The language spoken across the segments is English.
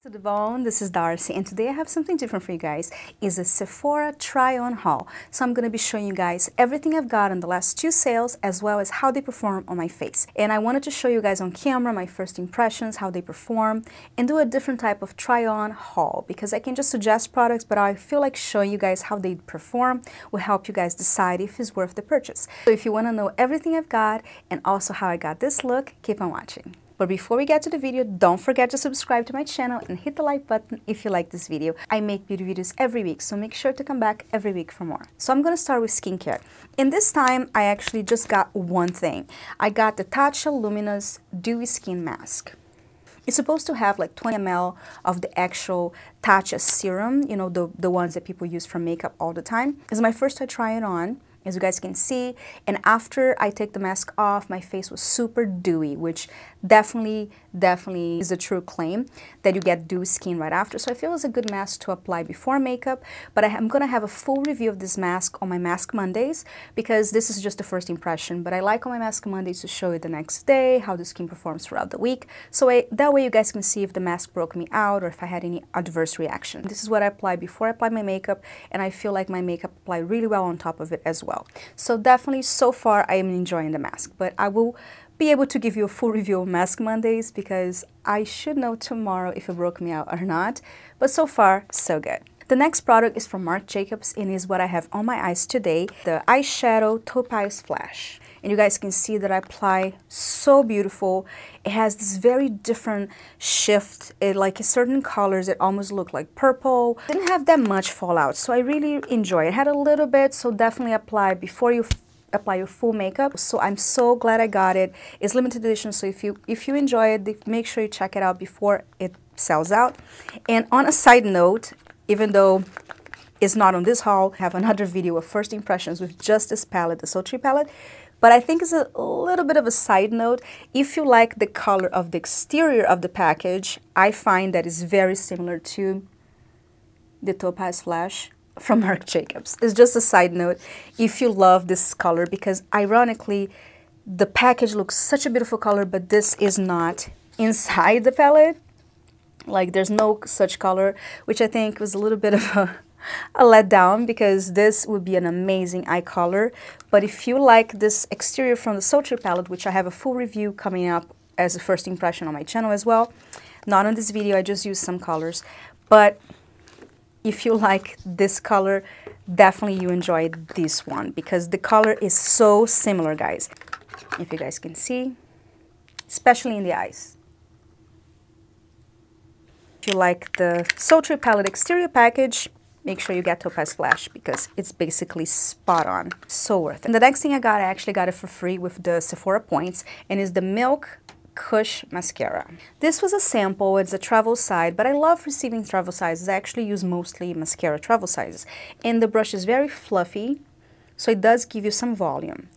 To the bone, this is Darcy, and today I have something different for you guys. It's a Sephora try-on haul. So I'm going to be showing you guys everything I've got on the last 2 sales, as well as how they perform on my face. And I wanted to show you guys on camera my first impressions, how they perform, and do a different type of try-on haul, because I can just suggest products, but I feel like showing you guys how they perform will help you guys decide if it's worth the purchase. So if you want to know everything I've got and also how I got this look, keep on watching. But before we get to the video, don't forget to subscribe to my channel and hit the like button if you like this video. I make beauty videos every week, so make sure to come back every week for more. So I'm going to start with skincare. And this time, I actually just got one thing. I got the Taupe Luminous Dewy Skin Mask. It's supposed to have like 20 ml of the actual Taupe serum, you know, the ones that people use for makeup all the time. It's my first time trying it on, as you guys can see, and after I take the mask off, my face was super dewy, which definitely is a true claim that you get dewy skin right after. So I feel it's a good mask to apply before makeup, but I'm gonna have a full review of this mask on my Mask Mondays, because this is just the first impression, but I like on my Mask Mondays to show you the next day, how the skin performs throughout the week, so that way you guys can see if the mask broke me out or if I had any adverse reaction. This is what I apply before I apply my makeup, and I feel like my makeup applied really well on top of it as well. So definitely, so far, I am enjoying the mask, but I will be able to give you a full review of Mask Mondays, because I should know tomorrow if it broke me out or not, but so far, so good. The next product is from Marc Jacobs and is what I have on my eyes today, the eyeshadow Topaz Flash. And you guys can see that I apply so beautiful. It has this very different shift. Like certain colors, it almost look like purple. Didn't have that much fallout, so I really enjoy it. It had a little bit, so definitely apply before you apply your full makeup. So I'm so glad I got it. It's limited edition, so if you enjoy it, make sure you check it out before it sells out. And on a side note, even though it's not on this haul, I have another video of first impressions with just this palette, the Sultry palette. But I think it's a little bit of a side note. If you like the color of the exterior of the package, I find that it's very similar to the Topaz Flash from Marc Jacobs. It's just a side note if you love this color, because ironically, the package looks such a beautiful color, but this is not inside the palette. Like, there's no such color, which I think was a little bit of a letdown, because this would be an amazing eye color. But if you like this exterior from the Sultry palette, which I have a full review coming up as a first impression on my channel as well, not on this video, I just used some colors, but if you like this color, definitely you enjoy this one, because the color is so similar, guys. If you guys can see, especially in the eyes. If you like the Sultry palette exterior package, make sure you get Topaz Flash, because it's basically spot on. So worth it. And the next thing I actually got it for free with the Sephora points, and is the Milk Cush Mascara. This was a sample, it's a travel size, but I love receiving travel sizes. I actually use mostly mascara travel sizes. And the brush is very fluffy, so it does give you some volume.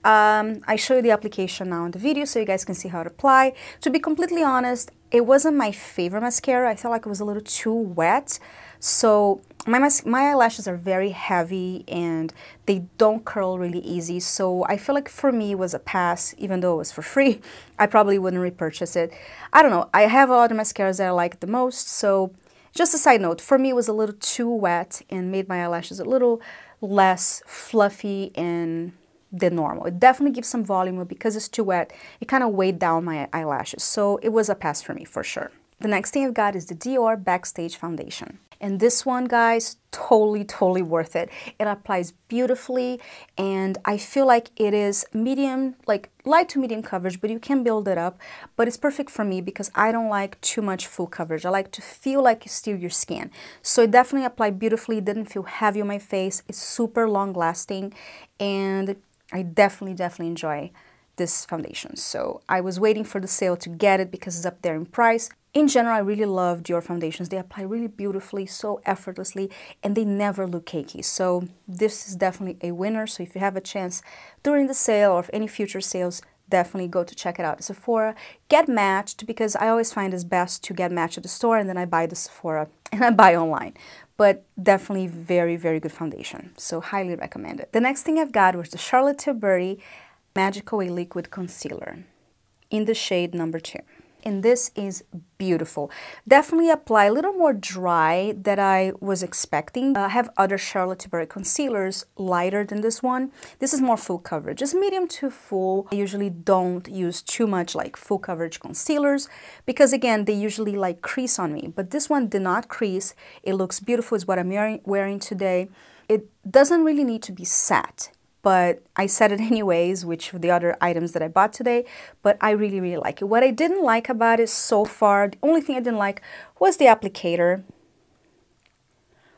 I show you the application now in the video so you guys can see how to apply. To be completely honest, it wasn't my favorite mascara. I felt like it was a little too wet. So my eyelashes are very heavy and they don't curl really easy. So I feel like for me it was a pass, even though it was for free. I probably wouldn't repurchase it. I don't know. I have a lot of mascaras that I like the most. So just a side note, for me it was a little too wet and made my eyelashes a little less fluffy and than normal. It definitely gives some volume, but because it's too wet, it kind of weighed down my eyelashes. So it was a pass for me for sure. The next thing I've got is the Dior Backstage Foundation. And this one, guys, totally worth it. It applies beautifully, and I feel like it is medium, like light to medium coverage, but you can build it up. But it's perfect for me because I don't like too much full coverage. I like to feel like you steal your skin. So it definitely applied beautifully. It didn't feel heavy on my face. It's super long lasting, and I definitely enjoy this foundation. So I was waiting for the sale to get it because it's up there in price. In general, I really love Dior foundations. They apply really beautifully, so effortlessly, and they never look cakey. So this is definitely a winner. So if you have a chance during the sale or any future sales, definitely go to check it out at Sephora. Get matched, because I always find it's best to get matched at the store and then I buy the Sephora and I buy online. But definitely very good foundation. So highly recommend it. The next thing I've got was the Charlotte Tilbury Magical Liquid Concealer in the shade number 2. And this is beautiful. Definitely apply a little more dry than I was expecting. I have other Charlotte Tilbury concealers lighter than this one. This is more full coverage, just medium to full. I usually don't use too much like full coverage concealers because again, they usually like crease on me. But this one did not crease. It looks beautiful, is what I'm wearing today. It doesn't really need to be satin, but I said it anyways, which the other items that I bought today, but I really, really like it. What I didn't like about it so far, the only thing I didn't like was the applicator,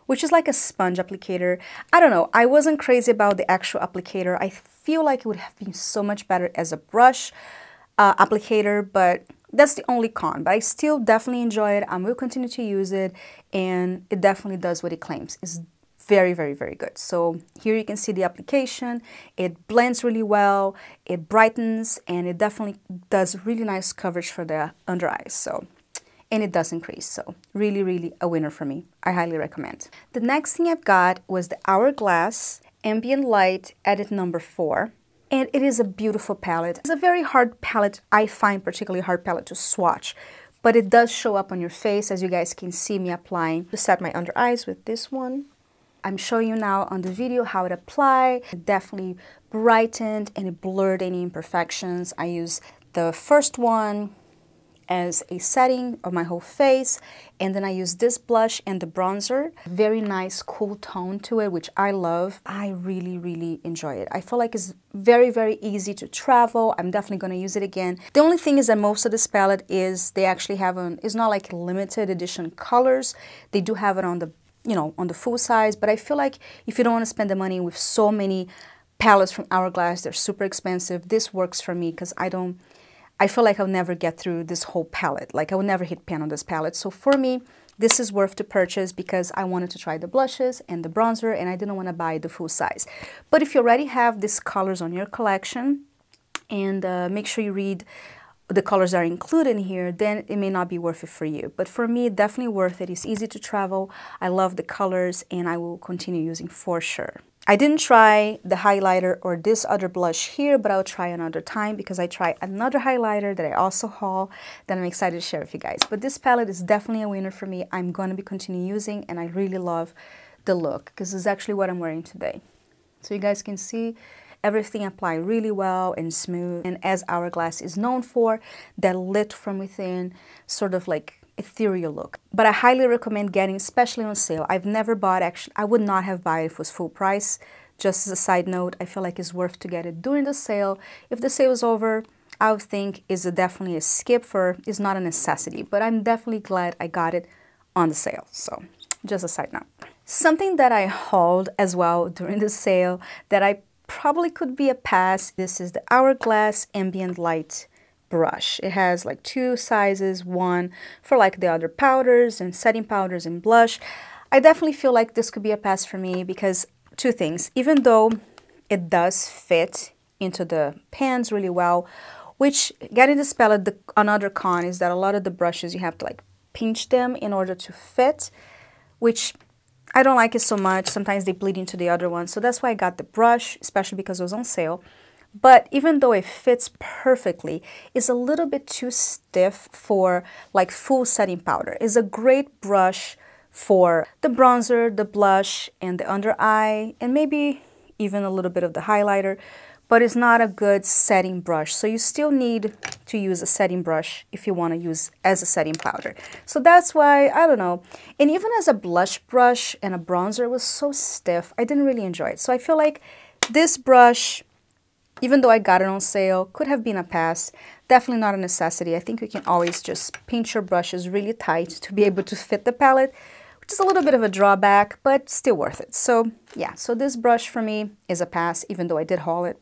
which is like a sponge applicator. I don't know, I wasn't crazy about the actual applicator. I feel like it would have been so much better as a brush applicator, but that's the only con. But I still definitely enjoy it. I will continue to use it, and it definitely does what it claims. It's very, very, very good. So here you can see the application. It blends really well, it brightens, and it definitely does really nice coverage for the under eyes. So, and it does increase. So really, really a winner for me. I highly recommend. The next thing I've got was the Hourglass Ambient Light Edit number 4. And it is a beautiful palette. It's a very hard palette. I find particularly hard palette to swatch, but it does show up on your face, as you guys can see me applying to set my under eyes with this one. I'm showing you now on the video how it applied. It definitely brightened and it blurred any imperfections. I use the first one as a setting of my whole face, and then I use this blush and the bronzer. Very nice cool tone to it, which I love. I really, really enjoy it. I feel like it's very, very easy to travel. I'm definitely going to use it again. The only thing is that most of this palette is they actually have it's not like limited edition colors. They do have it on the, you know, on the full size, but I feel like if you don't want to spend the money with so many palettes from Hourglass, they're super expensive. This works for me because I feel like I'll never get through this whole palette. Like I will never hit pan on this palette. So for me, this is worth to purchase because I wanted to try the blushes and the bronzer and I didn't want to buy the full size. But if you already have these colors on your collection, and make sure you read the colors that are included in here, then it may not be worth it for you. But for me, definitely worth it. It's easy to travel. I love the colors and I will continue using for sure. I didn't try the highlighter or this other blush here, but I'll try another time because I tried another highlighter that I also haul that I'm excited to share with you guys. But this palette is definitely a winner for me. I'm going to be continue using and I really love the look because it's actually what I'm wearing today. So you guys can see everything applied really well and smooth. And as Hourglass is known for, that lit from within sort of like ethereal look. But I highly recommend getting, especially on sale. I've never bought, actually, I would not have bought it if it was full price. Just as a side note, I feel like it's worth to get it during the sale. If the sale is over, I would think is definitely a skip for, it's not a necessity. But I'm definitely glad I got it on the sale. So just a side note. Something that I hauled as well during the sale that I probably could be a pass. This is the Hourglass Ambient Light brush. It has like two sizes, one for like the other powders and setting powders and blush. I definitely feel like this could be a pass for me because two things, even though it does fit into the pans really well, which getting this palette, another con is that a lot of the brushes you have to like pinch them in order to fit, which I don't like it so much. Sometimes they bleed into the other one. So that's why I got the brush, especially because it was on sale. But even though it fits perfectly, it's a little bit too stiff for like full setting powder. It's a great brush for the bronzer, the blush, and the under eye, and maybe even a little bit of the highlighter, but it's not a good setting brush. So you still need to use a setting brush if you want to use as a setting powder. So that's why, I don't know. And even as a blush brush and a bronzer, it was so stiff. I didn't really enjoy it. So I feel like this brush, even though I got it on sale, could have been a pass. Definitely not a necessity. I think you can always just pinch your brushes really tight to be able to fit the palette, which is a little bit of a drawback, but still worth it. So yeah, so this brush for me is a pass, even though I did haul it.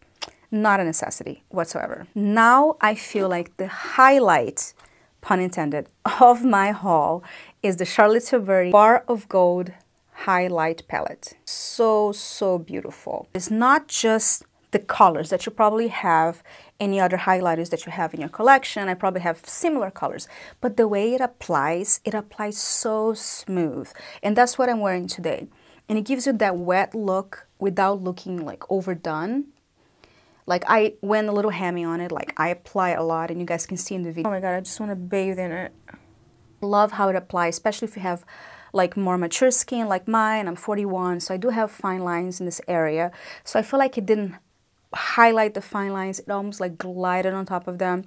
Not a necessity whatsoever. Now I feel like the highlight, pun intended, of my haul is the Charlotte Tilbury Bar of Gold Highlight Palette. So, so beautiful. It's not just the colors that you probably have, any other highlighters that you have in your collection. I probably have similar colors, but the way it applies so smooth. And that's what I'm wearing today. And it gives you that wet look without looking like overdone. Like I went a little hammy on it, like I apply it a lot and you guys can see in the video. Oh my god, I just want to bathe in it. Love how it applies, especially if you have like more mature skin like mine. I'm 41, so I do have fine lines in this area. So I feel like it didn't highlight the fine lines. It almost like glided on top of them.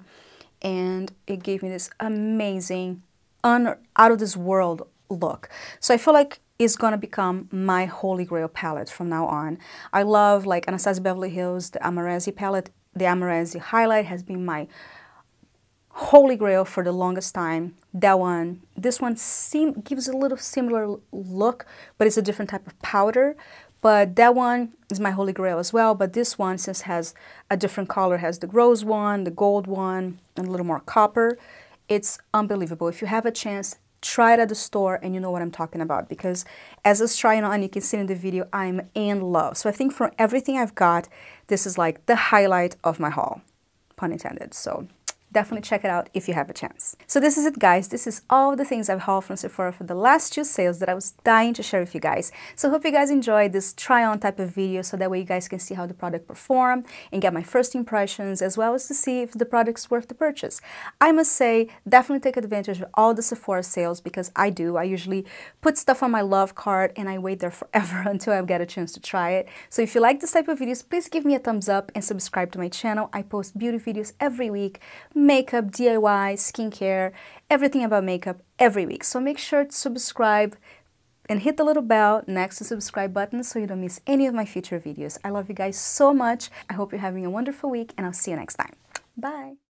And it gave me this amazing, out of this world look. So I feel like it's gonna become my holy grail palette from now on. I love like Anastasia Beverly Hills, the Amarezi palette. The Amarezi highlight has been my holy grail for the longest time. That one, this one gives a little similar look, but it's a different type of powder. But that one is my holy grail as well. But this one, since it has a different color, has the rose one, the gold one, and a little more copper, it's unbelievable. If you have a chance, try it at the store and you know what I'm talking about. Because as I was trying on, you can see in the video, I'm in love. So I think from everything I've got, this is like the highlight of my haul, pun intended. So definitely check it out if you have a chance. So this is it, guys. This is all the things I've hauled from Sephora for the last 2 sales that I was dying to share with you guys. So I hope you guys enjoyed this try-on type of video, so that way you guys can see how the product performed and get my first impressions, as well as to see if the product's worth the purchase. I must say, definitely take advantage of all the Sephora sales, because I do. I usually put stuff on my love cart and I wait there forever until I get a chance to try it. So if you like this type of videos, please give me a thumbs up and subscribe to my channel. I post beauty videos every week. Makeup, DIY, skincare, everything about makeup every week. So make sure to subscribe and hit the little bell next to the subscribe button so you don't miss any of my future videos. I love you guys so much. I hope you're having a wonderful week and I'll see you next time. Bye!